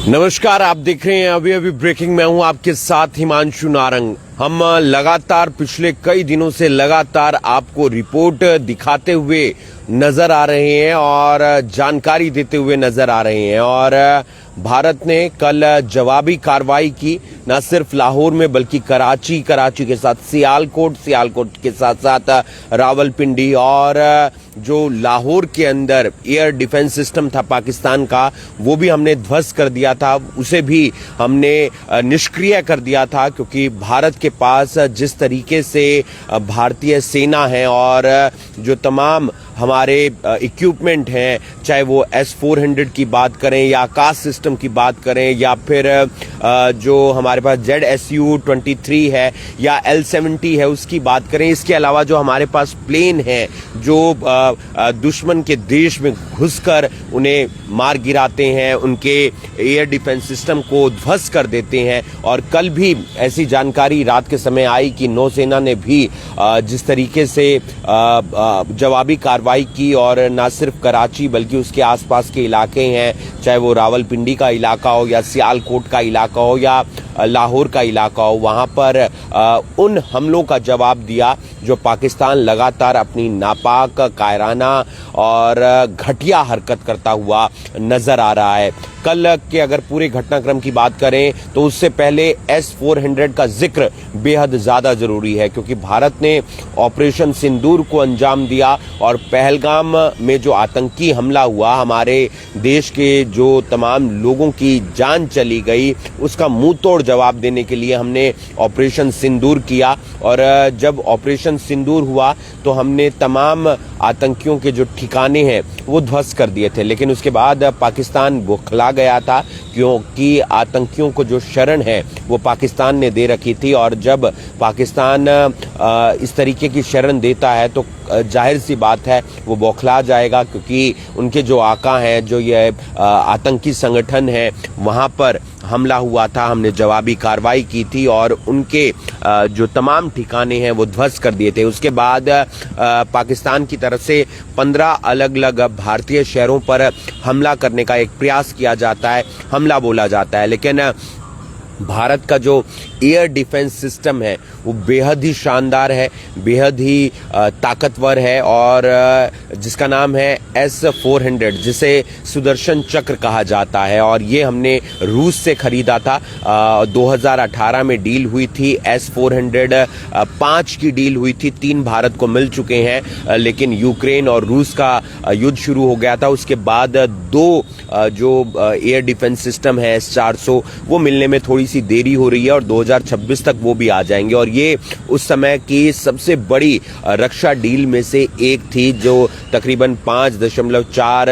नमस्कार, आप देख रहे हैं अभी अभी ब्रेकिंग। मैं हूं आपके साथ हिमांशु नारंग। हम लगातार पिछले कई दिनों से लगातार आपको रिपोर्ट दिखाते हुए नजर आ रहे हैं और जानकारी देते हुए नजर आ रहे हैं। और भारत ने कल जवाबी कार्रवाई की, न सिर्फ लाहौर में बल्कि कराची के साथ सियालकोट के साथ साथ रावलपिंडी, और जो लाहौर के अंदर एयर डिफेंस सिस्टम था पाकिस्तान का वो भी हमने ध्वस्त कर दिया था, उसे भी हमने निष्क्रिय कर दिया था। क्योंकि भारत के पास जिस तरीके से भारतीय सेना है और जो तमाम हमारे इक्विपमेंट हैं, चाहे वो S-400 की बात करें या आकाश सिस्टम की बात करें या फिर जो हमारे पास ZSU-23 है या L-70 है उसकी बात करें, इसके अलावा जो हमारे पास प्लेन है जो दुश्मन के देश में घुसकर उन्हें मार गिराते हैं, उनके एयर डिफेंस सिस्टम को ध्वस्त कर देते हैं। और कल भी ऐसी जानकारी रात के समय आई कि नौसेना ने भी जिस तरीके से जवाबी कार्रवाई की, और न सिर्फ कराची बल्कि उसके आसपास के इलाके हैं, चाहे वो रावलपिंडी का इलाका हो या सियालकोट का इलाका हो या लाहौर का इलाका हो, वहां पर उन हमलों का जवाब दिया जो पाकिस्तान लगातार अपनी नापाक, कायराना और घटिया हरकत करता हुआ नजर आ रहा है। कल के अगर पूरे घटनाक्रम की बात करें तो उससे पहले S-400 का जिक्र बेहद ज्यादा जरूरी है, क्योंकि भारत ने ऑपरेशन सिंदूर को अंजाम दिया और पहलगाम में जो आतंकी हमला हुआ, हमारे देश के जो तमाम लोगों की जान चली गई, उसका मुंह तोड़ जवाब देने के लिए हमने ऑपरेशन सिंदूर किया। और जब ऑपरेशन सिंदूर हुआ तो हमने तमाम आतंकियों के जो ठिकाने हैं वो ध्वस्त कर दिए थे। लेकिन उसके बाद पाकिस्तान बौखला गया था, क्योंकि आतंकियों को जो शरण है वो पाकिस्तान ने दे रखी थी। और जब पाकिस्तान इस तरीके की शरण देता है तो जाहिर सी बात है वो बौखला जाएगा, क्योंकि उनके जो आका हैं, जो ये आतंकी संगठन है, वहां पर हमला हुआ था, हमने जवाबी कार्रवाई की थी और उनके जो तमाम ठिकाने हैं वो ध्वस्त कर दिए थे। उसके बाद पाकिस्तान की तरफ से 15 अलग अलग भारतीय शहरों पर हमला करने का एक प्रयास किया जाता है, हमला बोला जाता है। लेकिन भारत का जो एयर डिफेंस सिस्टम है वो बेहद ही शानदार है, बेहद ही ताकतवर है, और जिसका नाम है S-400, जिसे सुदर्शन चक्र कहा जाता है। और ये हमने रूस से खरीदा था, 2018 में डील हुई थी। S-400 5 की डील हुई थी, 3 भारत को मिल चुके हैं। लेकिन यूक्रेन और रूस का युद्ध शुरू हो गया था, उसके बाद 2 जो एयर डिफेंस सिस्टम है S-400 वो मिलने में थोड़ी सी देरी हो रही है और 2026 तक वो भी आ जाएंगे। और ये उस समय की सबसे बड़ी रक्षा डील में से एक थी, जो तकरीबन $5.4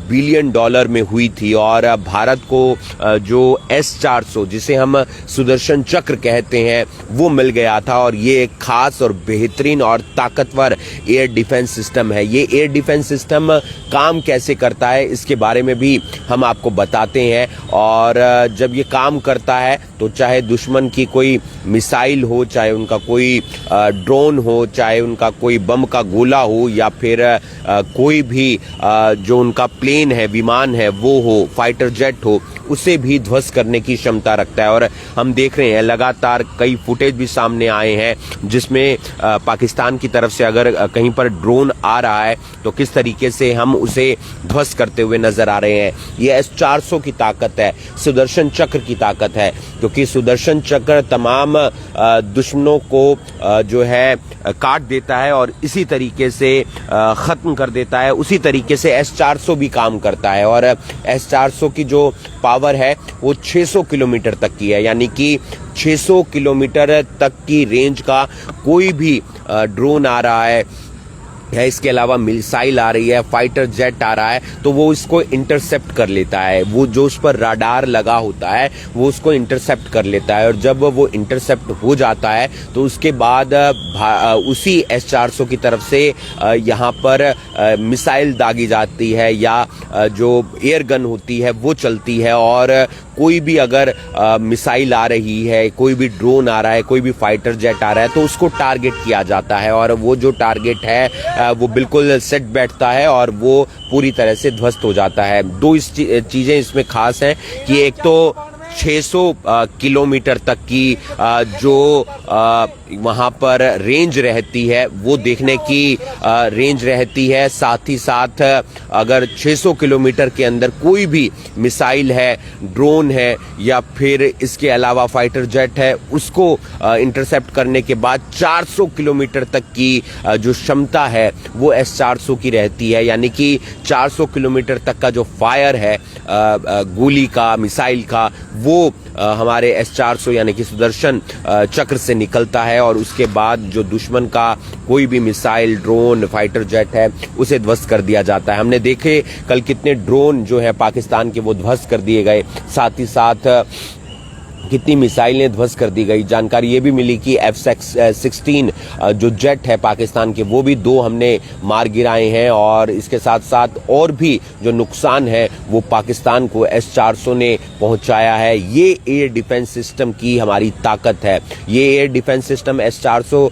बिलियन में हुई थी। और भारत को जो S-400 जिसे हम सुदर्शन चक्र कहते हैं वो मिल गया था। और ये एक खास और बेहतरीन और ताकतवर एयर डिफेंस सिस्टम है। ये एयर डिफेंस सिस्टम काम कैसे करता है इसके बारे में भी हम आपको बताते हैं। और जब ये काम करता है तो चाहे दुश्मन की कोई मिसाइल हो, चाहे उनका कोई ड्रोन हो, चाहे उनका कोई बम का गोला हो, या फिर कोई भी जो उनका प्लेन है, विमान है वो हो, फाइटर जेट हो, उसे भी ध्वस्त करने की क्षमता रखता है। और हम देख रहे हैं लगातार कई फुटेज भी सामने आए हैं जिसमें पाकिस्तान की तरफ से अगर कहीं पर ड्रोन आ रहा है तो किस तरीके से हम उसे ध्वस्त करते हुए नजर आ रहे हैं। ये S-400 की ताकत है, सुदर्शन चक्र की ताकत है, क्योंकि सुदर्शन चक्र तमाम दुश्मनों को जो है काट देता है और इसी तरीके से खत्म कर देता है। उसी तरीके से S-400 भी काम करता है। और S-400 की जो पावर है वो 600 किलोमीटर तक की है, यानी कि 600 किलोमीटर तक की रेंज का कोई भी ड्रोन आ रहा है या इसके अलावा मिसाइल आ रही है, फाइटर जेट आ रहा है, तो वो इसको इंटरसेप्ट कर लेता है। वो जो उस पर राडार लगा होता है वो उसको इंटरसेप्ट कर लेता है। और जब वो इंटरसेप्ट हो जाता है तो उसके बाद उसी S-400 की तरफ से यहाँ पर मिसाइल दागी जाती है या जो एयर गन होती है वो चलती है। और कोई भी अगर मिसाइल आ रही है, कोई भी ड्रोन आ रहा है, कोई भी फाइटर जेट आ रहा है तो उसको टारगेट किया जाता है। और वो जो टारगेट है वो बिल्कुल सेट बैठता है और वो पूरी तरह से ध्वस्त हो जाता है। दो चीजें इसमें खास हैं कि एक तो 600 किलोमीटर तक की जो वहां पर रेंज रहती है वो देखने की रेंज रहती है। साथ ही साथ अगर 600 किलोमीटर के अंदर कोई भी मिसाइल है, ड्रोन है या फिर इसके अलावा फाइटर जेट है, उसको इंटरसेप्ट करने के बाद 400 किलोमीटर तक की जो क्षमता है वो S-400 की रहती है। यानी कि 400 किलोमीटर तक का जो फायर है गोली का, मिसाइल का, वो हमारे S-400 यानी कि सुदर्शन चक्र से निकलता है और उसके बाद जो दुश्मन का कोई भी मिसाइल, ड्रोन, फाइटर जेट है उसे ध्वस्त कर दिया जाता है। हमने देखे कल कितने ड्रोन जो है पाकिस्तान के वो ध्वस्त कर दिए गए, साथ ही साथ कितनी मिसाइलें ध्वस्त कर दी गई। जानकारी ये भी मिली कि F-16 जो जेट है पाकिस्तान के वो भी 2 हमने मार गिराए हैं और इसके साथ साथ और भी जो नुकसान है वो पाकिस्तान को S-400 ने पहुंचाया है। ये एयर डिफेंस सिस्टम की हमारी ताकत है। ये एयर डिफेंस सिस्टम S-400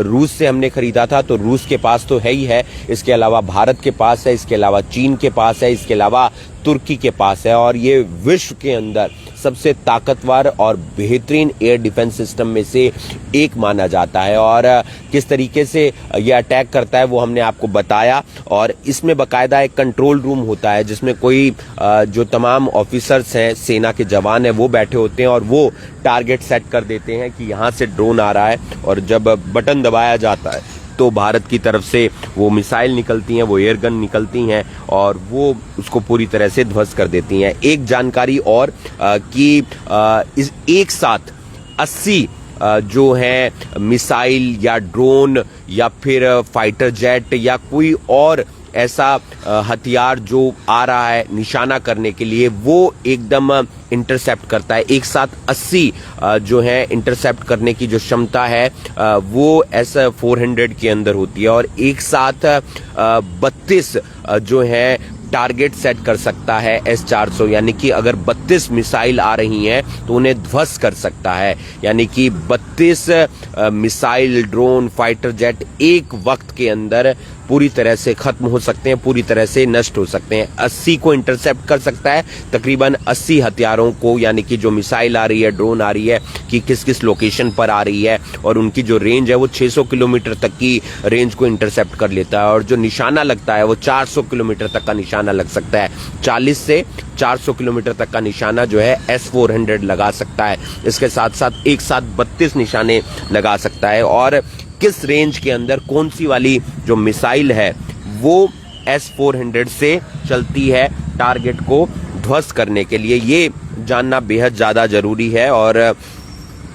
रूस से हमने खरीदा था, तो रूस के पास तो है ही है, इसके अलावा भारत के पास है, इसके अलावा चीन के पास है, इसके अलावा तुर्की के पास है और ये विश्व के अंदर सबसे ताकतवर और बेहतरीन एयर डिफेंस सिस्टम में से एक माना जाता है। और किस तरीके से ये अटैक करता है वो हमने आपको बताया और इसमें बाकायदा एक कंट्रोल रूम होता है जिसमें कोई जो तमाम ऑफिसर्स हैं, सेना के जवान हैं, वो बैठे होते हैं और वो टारगेट सेट कर देते हैं कि यहाँ से ड्रोन आ रहा है और जब बटन दबाया जाता है तो भारत की तरफ से वो मिसाइल निकलती हैं, वो एयर गन निकलती हैं और वो उसको पूरी तरह से ध्वस्त कर देती हैं। एक जानकारी और कि इस एक साथ 80 जो है मिसाइल या ड्रोन या फिर फाइटर जेट या कोई और ऐसा हथियार जो आ रहा है निशाना करने के लिए, वो एकदम इंटरसेप्ट करता है। एक साथ 80 जो है इंटरसेप्ट करने की जो क्षमता है वो S-400 के अंदर होती है और एक साथ 32 जो है टारगेट सेट कर सकता है S-400। यानी कि अगर 32 मिसाइल आ रही हैं तो उन्हें ध्वस्त कर सकता है। यानी कि 32 मिसाइल, ड्रोन, फाइटर जेट एक वक्त के अंदर पूरी तरह से खत्म हो सकते हैं, पूरी तरह से नष्ट हो सकते हैं। 80 को इंटरसेप्ट कर सकता है, तकरीबन 80 हथियारों को, यानी कि जो मिसाइल आ रही है, ड्रोन आ रही है, कि किस किस लोकेशन पर आ रही है और उनकी जो रेंज है वो 600 किलोमीटर तक की रेंज को इंटरसेप्ट कर लेता है और जो निशाना लगता है वो 400 किलोमीटर तक का निशाना लग सकता है। 40 से 400 किलोमीटर तक का निशाना जो है S-400 लगा सकता है। इसके साथ साथ एक साथ 32 निशाने लगा सकता है और किस रेंज के अंदर कौन सी वाली जो मिसाइल है वो S-400 से चलती है टारगेट को ध्वस्त करने के लिए, ये जानना बेहद ज्यादा जरूरी है और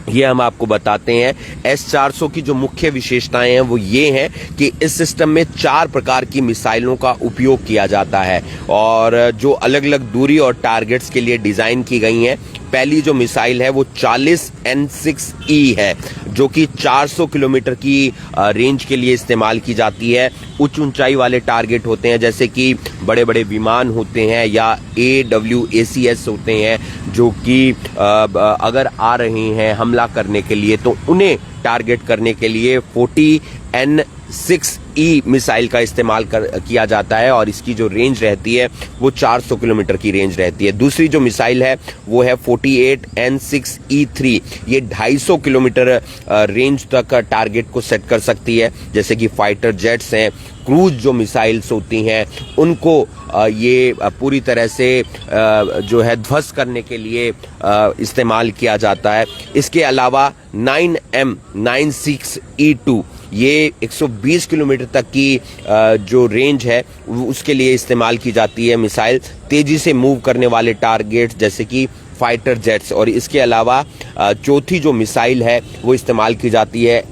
ये हम आपको बताते हैं। S-400 की जो मुख्य विशेषताएं हैं वो ये हैं कि इस सिस्टम में 4 प्रकार की मिसाइलों का उपयोग किया जाता है और जो अलग अलग दूरी और टारगेट्स के लिए डिजाइन की गई हैं। पहली जो मिसाइल है वो 40 N6E है जो कि 400 किलोमीटर की रेंज के लिए इस्तेमाल की जाती है। उच्च ऊंचाई वाले टारगेट होते हैं जैसे कि बड़े बड़े विमान होते हैं या AWACS होते हैं जो कि अगर आ रहे हैं हमला करने के लिए तो उन्हें टारगेट करने के लिए 40 N6E मिसाइल का इस्तेमाल किया जाता है और इसकी जो रेंज रहती है वो 400 किलोमीटर की रेंज रहती है। दूसरी जो मिसाइल है वो है 48 N6E3। ये 250 किलोमीटर रेंज तक टारगेट को सेट कर सकती है। जैसे कि फाइटर जेट्स हैं, क्रूज जो मिसाइल्स होती हैं उनको ये पूरी तरह से जो है ध्वस्त करने के लिए इस्तेमाल किया जाता है। इसके अलावा 9M96E2 ये 120 किलोमीटर तक की जो रेंज है उसके लिए इस्तेमाल की जाती है मिसाइल, तेजी से मूव करने वाले टारगेट जैसे कि फाइटर जेट्स। और इसके अलावा चौथी जो मिसाइल है वो इस्तेमाल की जाती है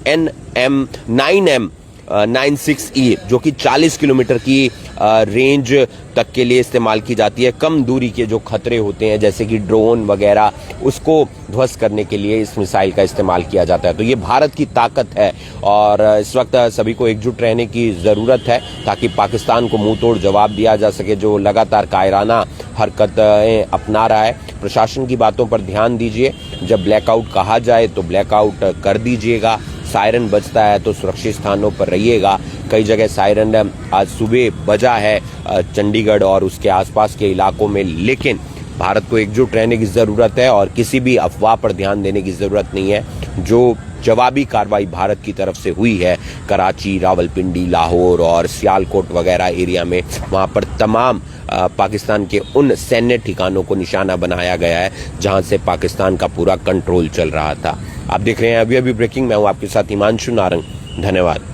9M96E जो कि 40 किलोमीटर की रेंज तक के लिए इस्तेमाल की जाती है। कम दूरी के जो खतरे होते हैं जैसे कि ड्रोन वगैरह उसको ध्वस्त करने के लिए इस मिसाइल का इस्तेमाल किया जाता है। तो ये भारत की ताकत है और इस वक्त सभी को एकजुट रहने की ज़रूरत है ताकि पाकिस्तान को मुंह तोड़ जवाब दिया जा सके जो लगातार कायराना हरकतें अपना रहा है। प्रशासन की बातों पर ध्यान दीजिए, जब ब्लैकआउट कहा जाए तो ब्लैकआउट कर दीजिएगा। सायरन बजता है तो सुरक्षित स्थानों पर रहिएगा। कई जगह सायरन आज सुबह बजा है चंडीगढ़ और उसके आसपास के इलाकों में, लेकिन भारत को एकजुट रहने की जरूरत है और किसी भी अफवाह पर ध्यान देने की जरूरत नहीं है। जो जवाबी कार्रवाई भारत की तरफ से हुई है कराची, रावलपिंडी, लाहौर और सियालकोट वगैरह एरिया में, वहां पर तमाम पाकिस्तान के उन सैन्य ठिकानों को निशाना बनाया गया है जहां से पाकिस्तान का पूरा कंट्रोल चल रहा था। आप देख रहे हैं अभी अभी ब्रेकिंग, मैं हूं आपके साथ हिमांशु नारंग। धन्यवाद।